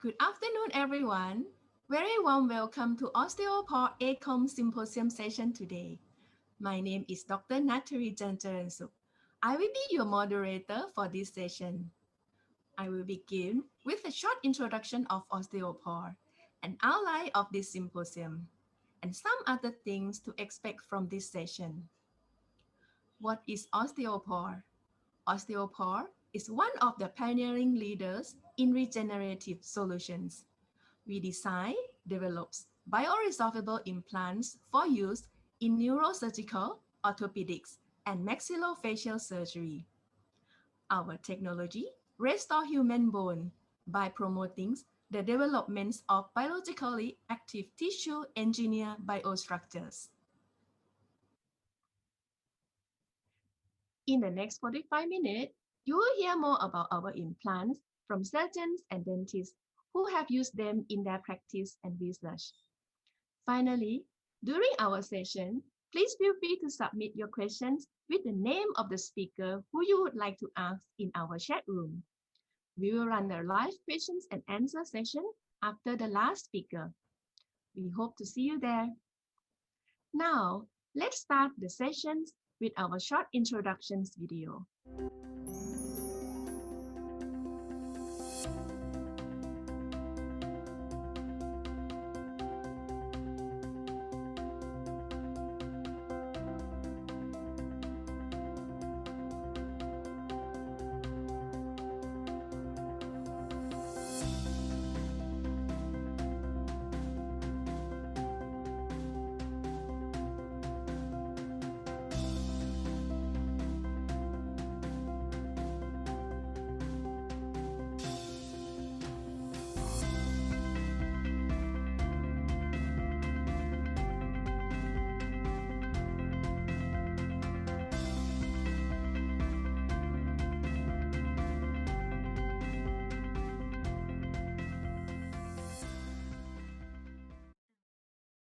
Good afternoon, everyone. Very warm welcome to Osteopore ACOMS Symposium session today. My name is Dr. Natari Janjaransuk. I will be your moderator for this session. I will begin with a short introduction of Osteopore, an outline of this symposium, and some other things to expect from this session. What is Osteopore? Osteopore is one of the pioneering leaders in regenerative solutions. We design, develops bioresorbable implants for use in neurosurgical, orthopedics, and maxillofacial surgery. Our technology restores human bone by promoting the development of biologically active tissue engineered biostructures. In the next 45 minutes, you will hear more about our implants from surgeons and dentists who have used them in their practice and research. Finally, during our session, please feel free to submit your questions with the name of the speaker who you would like to ask in our chat room. We will run a live questions and answer session after the last speaker. We hope to see you there. Now, let's start the sessions with our short introductions video.